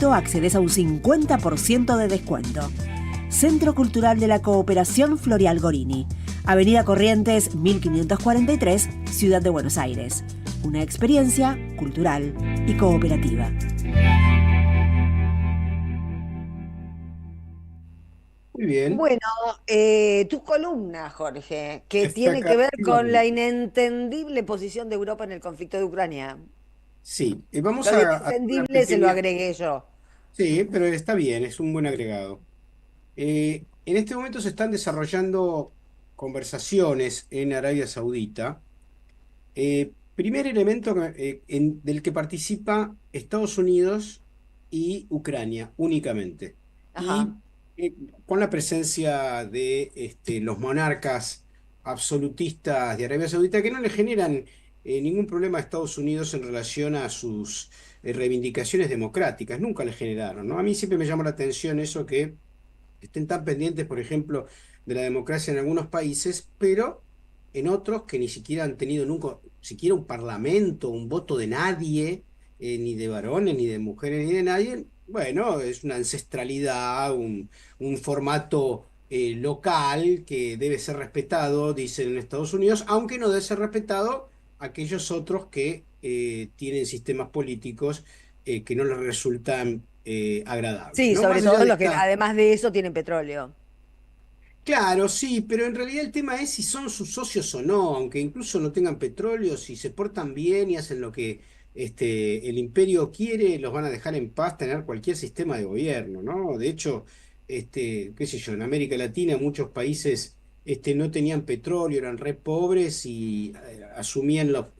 accedes a un 50% de descuento. Centro Cultural de la Cooperación Florial Gorini, Avenida Corrientes 1543, Ciudad de Buenos Aires. Una experiencia cultural y cooperativa. Muy bien, Bueno, tu columna, Jorge, que está tiene acá. que ver con la inentendible posición de Europa en el conflicto de Ucrania. Sí, Lo vamos de a hacer una inentendible se lo pequeña. agregué yo. Sí, pero está bien, es un buen agregado. En este momento se están desarrollando conversaciones en Arabia Saudita. Primer elemento del que participa Estados Unidos y Ucrania únicamente. Ajá. Y eh, con la presencia de los monarcas absolutistas de Arabia Saudita que no le generan ningún problema a Estados Unidos en relación a sus reivindicaciones democráticas. Nunca le generaron, ¿no? A mí siempre me llama la atención eso que estén tan pendientes, por ejemplo, de la democracia en algunos países, pero en otros que ni siquiera han tenido nunca, siquiera un parlamento, un voto de nadie, ni de varones, ni de mujeres, ni de nadie. Bueno, es una ancestralidad, un formato local que debe ser respetado, dicen en Estados Unidos, aunque no debe ser respetado aquellos otros que tienen sistemas políticos que no les resultan agradables, Sí, ¿no? sobre Más allá todo de los que esta. además de eso tienen petróleo. Claro, sí, pero en realidad el tema es si son sus socios o no, aunque incluso no tengan petróleo, si se portan bien y hacen lo que el imperio quiere, los van a dejar en paz tener cualquier sistema de gobierno, ¿no? De hecho, qué sé yo, en América Latina muchos países no tenían petróleo, eran re pobres y asumían lo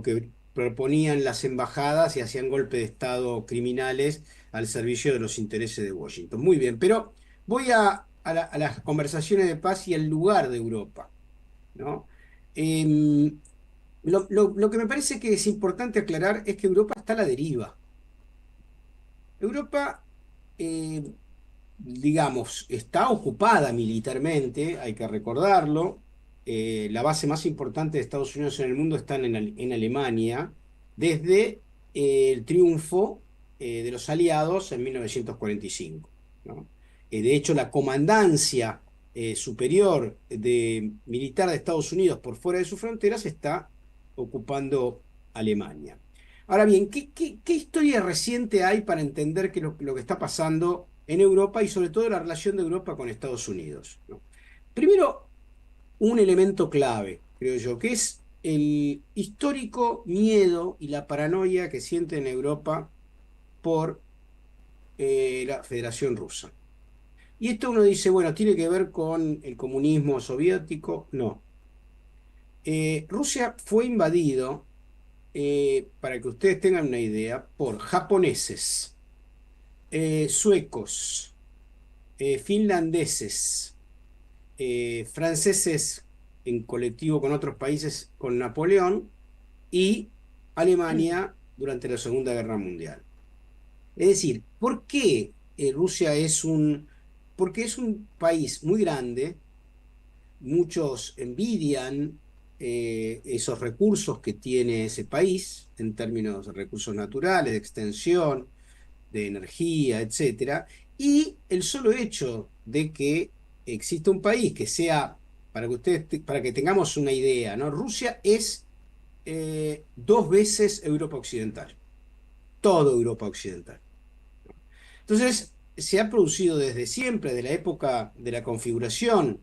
que proponían las embajadas y hacían golpe de Estado criminales al servicio de los intereses de Washington. Muy bien, pero voy a las conversaciones de paz y al lugar de Europa, ¿no? Em, lo que me parece que es importante aclarar es que Europa está a la deriva. Europa, eh, digamos, está ocupada militarmente, hay que recordarlo. La base más importante de Estados Unidos en el mundo está en Alemania, desde el triunfo de los aliados en 1945, ¿no? De hecho, la comandancia superior militar de Estados Unidos por fuera de sus fronteras está ocupando Alemania. Ahora bien, ¿qué historia reciente hay para entender lo que está pasando en Europa y sobre todo la relación de Europa con Estados Unidos, ¿no? Primero, un elemento clave, creo yo, que es el histórico miedo y la paranoia que siente en Europa por la Federación Rusa. Y esto uno dice, bueno, ¿tiene que ver con el comunismo soviético? No. Rusia fue invadido, para que ustedes tengan una idea, por japoneses, suecos, finlandeses, franceses en colectivo con otros países con Napoleón y Alemania durante la Segunda Guerra Mundial. Es decir, ¿por qué Rusia porque es un país muy grande? Muchos envidian esos recursos que tiene ese país en términos de recursos naturales, de extensión, de energía, etcétera. Y el solo hecho de que exista un país que sea, para que tengamos una idea, ¿no? Rusia es dos veces Europa Occidental, toda Europa Occidental. Entonces, se ha producido desde siempre, de la época de la configuración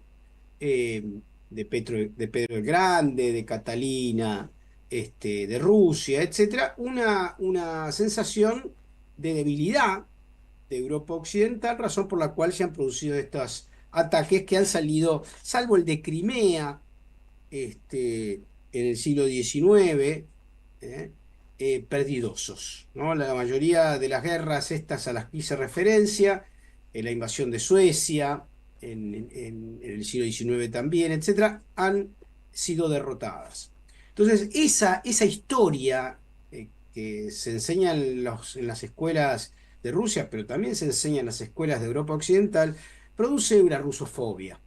eh, de Pedro el Grande, de Catalina, de Rusia, etcétera, una sensación de debilidad de Europa Occidental, razón por la cual se han producido estos ataques que han salido, salvo el de Crimea, en el siglo XIX, ¿eh? Perdidosos, ¿no? La mayoría de las guerras estas a las que hice referencia, la invasión de Suecia, en el siglo XIX también, etcétera, han sido derrotadas. Entonces, esa historia que se enseña en las escuelas de Rusia, pero también se enseña en las escuelas de Europa Occidental, produce una rusofobia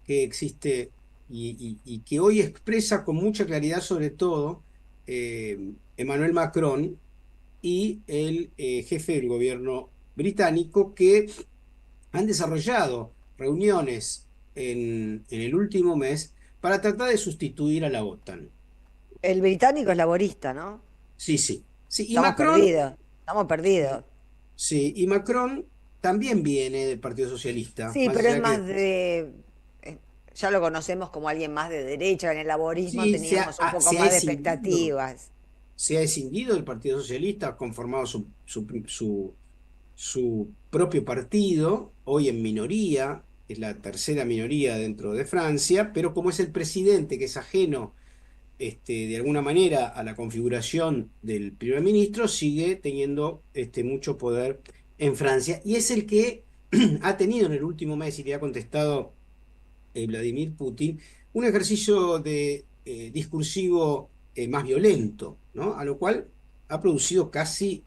que existe y que hoy expresa con mucha claridad, sobre todo, Emmanuel Macron, y el jefe del gobierno británico, que han desarrollado reuniones en el último mes para tratar de sustituir a la OTAN. El británico es laborista, ¿no? Sí, sí. Sí, y Estamos Macron, perdidos, estamos perdidos. sí, y Macron también viene del Partido Socialista, Sí, más pero es allá más que ya lo conocemos como alguien más de derecha. En el laborismo sí, teníamos un poco se ha más de escindido, expectativas. se ha escindido del Partido Socialista, ha conformado su propio partido, hoy en minoría, es la tercera minoría dentro de Francia, pero como es el presidente que es ajeno de alguna manera a la configuración del primer ministro, sigue teniendo mucho poder en Francia y es el que ha tenido en el último mes, y le ha contestado Vladimir Putin, un ejercicio de discursivo más violento, ¿no? A lo cual ha producido casi,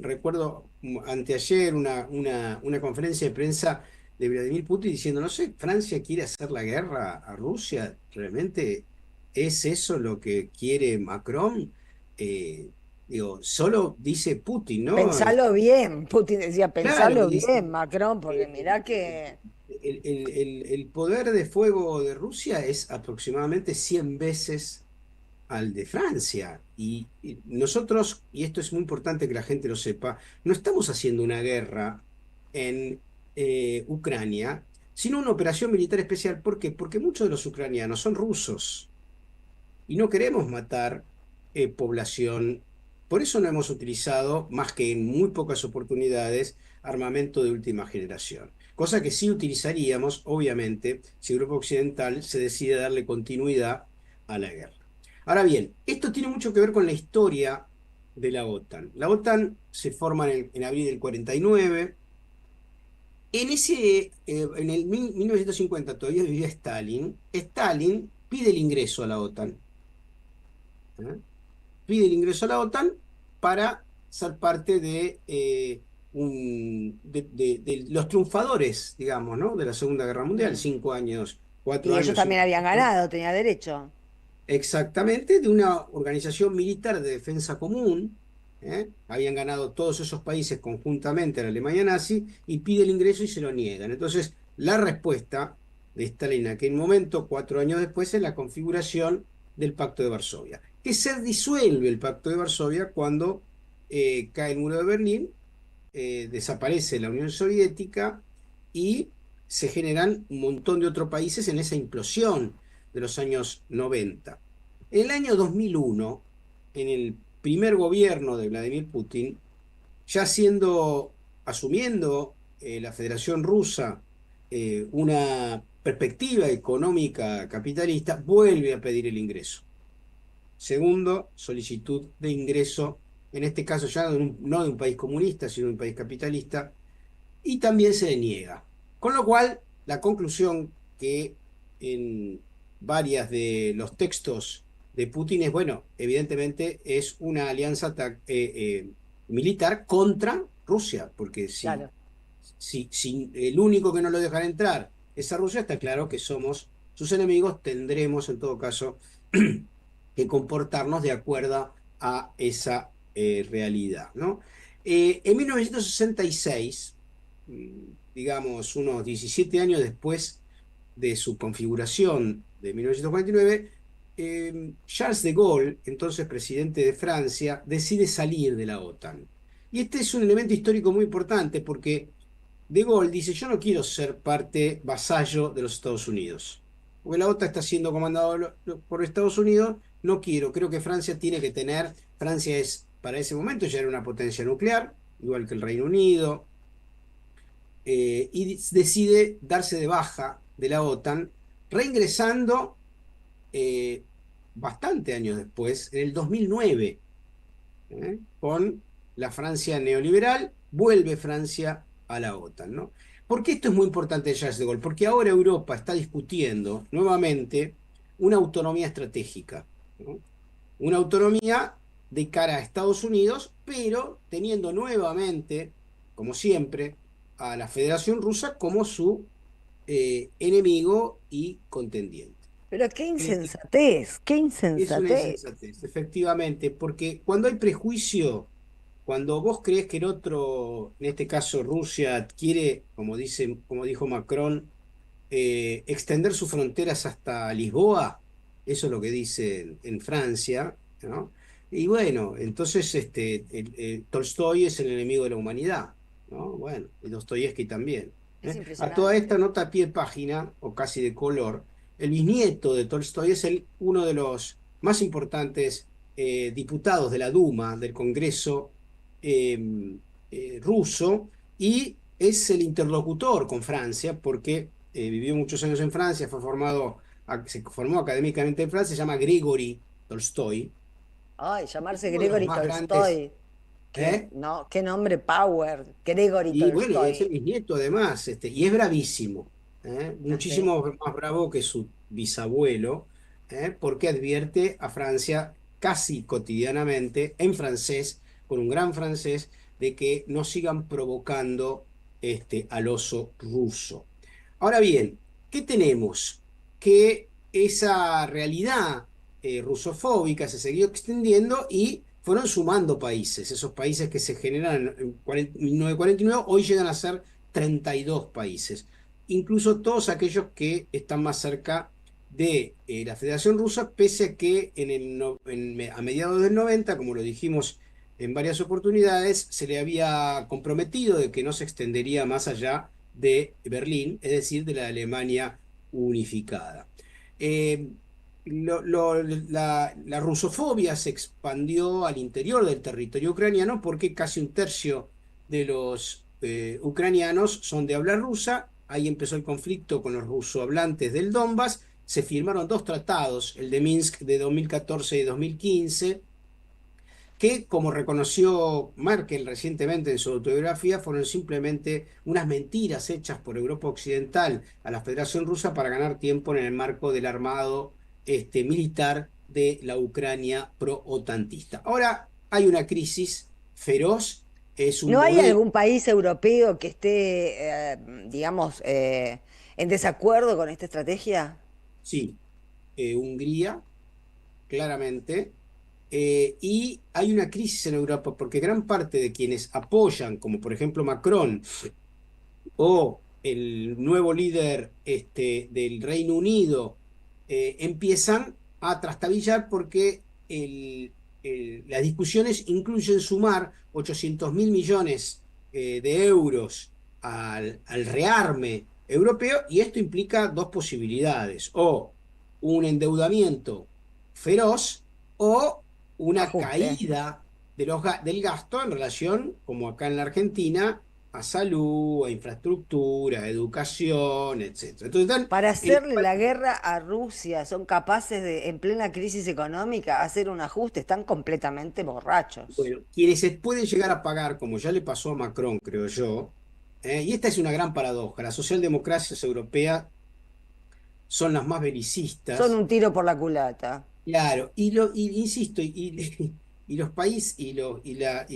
recuerdo anteayer una conferencia de prensa de Vladimir Putin diciendo, no sé, Francia quiere hacer la guerra a Rusia, ¿realmente es eso lo que quiere Macron? Digo, solo dice Putin, ¿no? Pensalo bien, Putin decía, Claro, pensalo dice, bien, Macron, porque eh, mirá que el poder de fuego de Rusia es aproximadamente 100 veces al de Francia. Y nosotros, y esto es muy importante que la gente lo sepa, no estamos haciendo una guerra en Ucrania, sino una operación militar especial. ¿Por qué? Porque muchos de los ucranianos son rusos y no queremos matar población. Por eso no hemos utilizado, más que en muy pocas oportunidades, armamento de última generación. Cosa que sí utilizaríamos, obviamente, si Europa Occidental se decide darle continuidad a la guerra. Ahora bien, esto tiene mucho que ver con la historia de la OTAN. La OTAN se forma en abril del 49. En el 1950 todavía vivía Stalin. Stalin pide el ingreso a la OTAN. ¿Eh? Pide el ingreso a la OTAN para ser parte de los triunfadores, digamos, ¿no? De la Segunda Guerra Mundial, mm, 5 años, cuatro y ellos años. también habían ganado, tenía derecho. Exactamente, de una organización militar de defensa común. Habían ganado todos esos países conjuntamente a la Alemania nazi y pide el ingreso y se lo niegan. Entonces, la respuesta de Stalin en aquel momento, 4 años después, es la configuración del Pacto de Varsovia, que se disuelve el Pacto de Varsovia cuando cae el muro de Berlín, desaparece la Unión Soviética y se generan un montón de otros países en esa implosión de los años 90. En el año 2001, en el primer gobierno de Vladimir Putin, ya asumiendo la Federación Rusa una perspectiva económica capitalista, vuelve a pedir el ingreso. Segundo, solicitud de ingreso, en este caso ya no de un país comunista, sino de un país capitalista, y también se le niega. Con lo cual, la conclusión que en varias de los textos de Putin es, bueno, evidentemente es una alianza militar contra Rusia, porque Claro. si el único que no lo dejan entrar es a Rusia, está claro que somos sus enemigos, tendremos en todo caso que comportarnos de acuerdo a esa realidad, ¿no? En 1966, digamos unos 17 años después de su configuración de 1949, Charles de Gaulle, entonces presidente de Francia, decide salir de la OTAN. Y este es un elemento histórico muy importante porque de Gaulle dice, yo no quiero ser parte vasallo de los Estados Unidos, porque la OTAN está siendo comandada por Estados Unidos, no quiero, creo que Francia tiene que tener, Francia es, para ese momento ya era una potencia nuclear, igual que el Reino Unido, y decide darse de baja de la OTAN, reingresando eh, bastante años después, en el 2009, con la Francia neoliberal, vuelve Francia a la OTAN, ¿no? ¿Por qué esto es muy importante de Charles de Gaulle? Porque ahora Europa está discutiendo nuevamente una autonomía estratégica, ¿no? Una autonomía de cara a Estados Unidos, pero teniendo nuevamente, como siempre, a la Federación Rusa como su enemigo y contendiente. Pero qué Eh, insensatez, qué es una insensatez. insensatez, efectivamente, porque cuando hay prejuicio cuando vos crees que el otro, en este caso Rusia, quiere, como dijo Macron, extender sus fronteras hasta Lisboa, eso es lo que dice en Francia, ¿no? Y bueno, entonces Tolstoy es el enemigo de la humanidad, ¿no? Bueno, y Dostoyevsky también. Es A toda esta impresionante. nota a pie de página, o casi de color, el bisnieto de Tolstoy es uno de los más importantes diputados de la Duma, del Congreso ruso, y es el interlocutor con Francia, porque vivió muchos años en Francia, se formó académicamente en Francia, se llama Grigori Tolstoy, Ay, llamarse uno de los Gregory más grandes, Tolstoy. Qué, ¿eh? no, qué nombre power. Gregory Y bueno, y es el Tolstoy. bisnieto además, y es bravísimo, Así. muchísimo más bravo que su bisabuelo, porque advierte a Francia casi cotidianamente en francés, con un gran francés, de que no sigan provocando al oso ruso. Ahora bien, ¿qué tenemos? Que esa realidad rusofóbica se siguió extendiendo y fueron sumando países. Esos países que se generan en 1949 hoy llegan a ser 32 países. Incluso todos aquellos que están más cerca de la Federación Rusa, pese a que a mediados del 90, como lo dijimos en varias oportunidades, se le había comprometido de que no se extendería más allá de Berlín, es decir, de la Alemania unificada. Eh, la rusofobia se expandió al interior del territorio ucraniano porque casi un tercio de los ucranianos son de habla rusa. Ahí empezó el conflicto con los rusohablantes del Donbass. Se firmaron dos tratados, el de Minsk de 2014 y 2015, que, como reconoció Merkel recientemente en su autobiografía, fueron simplemente unas mentiras hechas por Europa Occidental a la Federación Rusa para ganar tiempo en el marco del armado militar de la Ucrania pro-otantista. Ahora hay una crisis feroz, es un ¿No hay modelo, algún país europeo que esté, digamos, en desacuerdo con esta estrategia? sí, Hungría, claramente. Y hay una crisis en Europa porque gran parte de quienes apoyan, como por ejemplo Macron o el nuevo líder del Reino Unido, empiezan a trastabillar porque las discusiones incluyen sumar 800.000 millones de euros al rearme europeo, y esto implica dos posibilidades: o un endeudamiento feroz o una Ajuste. caída del gasto en relación, como acá en la Argentina, a salud, a infraestructura, a educación, etcétera. Entonces están Para en- hacerle la guerra a Rusia, son capaces de, en plena crisis económica, hacer un ajuste. Están completamente borrachos. bueno, quienes se pueden llegar a pagar, como ya le pasó a Macron, creo yo, y esta es una gran paradoja: las socialdemocracias europeas son las más Son belicistas. un tiro por la culata. Claro, insisto, y los países y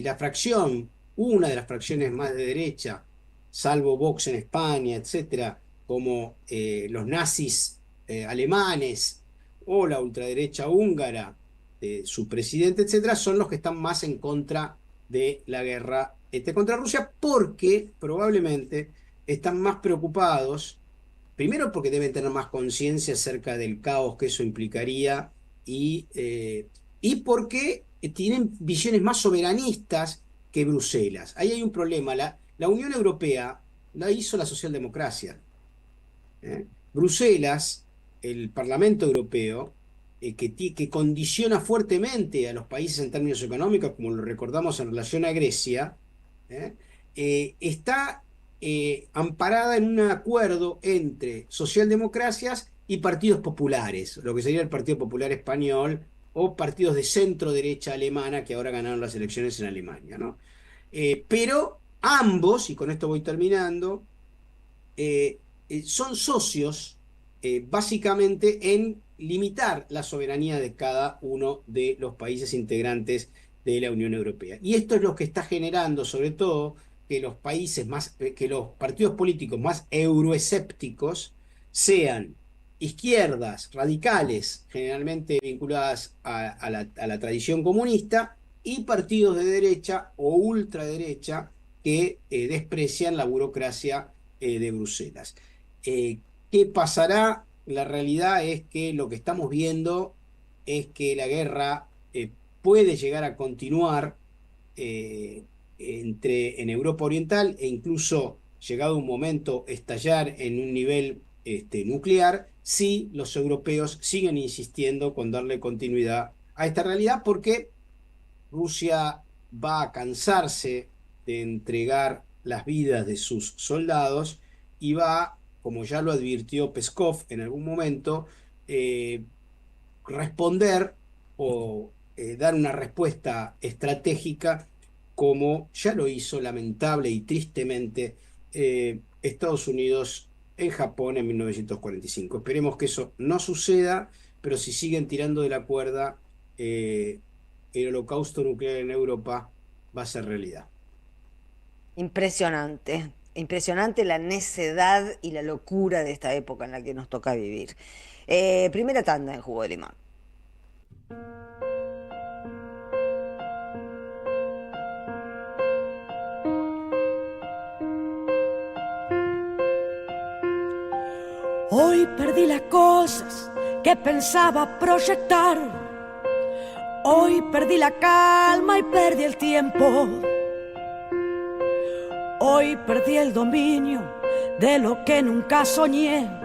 la fracción, una de las fracciones más de derecha, salvo Vox en España, etcétera, como los nazis alemanes o la ultraderecha húngara, su presidente, etcétera, son los que están más en contra de la guerra contra Rusia, porque probablemente están más preocupados. Primero, porque deben tener más conciencia acerca del caos que eso implicaría, y porque tienen visiones más soberanistas que Bruselas. Ahí hay un problema. La Unión Europea la hizo la socialdemocracia. Bruselas, el Parlamento Europeo, que condiciona fuertemente a los países en términos económicos, como lo recordamos en relación a Grecia, ¿eh? Está amparada en un acuerdo entre socialdemocracias y partidos populares, lo que sería el Partido Popular Español o partidos de centro derecha alemana que ahora ganaron las elecciones en Alemania, ¿no? Pero ambos, y con esto voy terminando, son socios básicamente en limitar la soberanía de cada uno de los países integrantes de la Unión Europea. Y esto es lo que está generando, sobre todo, que los partidos políticos más euroescépticos sean izquierdas radicales, generalmente vinculadas a la tradición comunista, y partidos de derecha o ultraderecha que desprecian la burocracia de Bruselas. ¿Qué pasará? La realidad es que lo que estamos viendo es que la guerra puede llegar a continuar en Europa Oriental e incluso, llegado un momento, estallar en un nivel nuclear si los europeos siguen insistiendo con darle continuidad a esta realidad, porque Rusia va a cansarse de entregar las vidas de sus soldados y va, como ya lo advirtió Peskov en algún momento, eh, responder o dar una respuesta estratégica como ya lo hizo lamentable y tristemente Estados Unidos en Japón en 1945. Esperemos que eso no suceda, pero si siguen tirando de la cuerda, el holocausto nuclear en Europa va a ser realidad. Impresionante, impresionante la necedad y la locura de esta época en la que nos toca vivir. Primera tanda en Jugo de Limón. Hoy perdí las cosas que pensaba proyectar. Hoy perdí la calma y perdí el tiempo. Hoy perdí el dominio de lo que nunca soñé.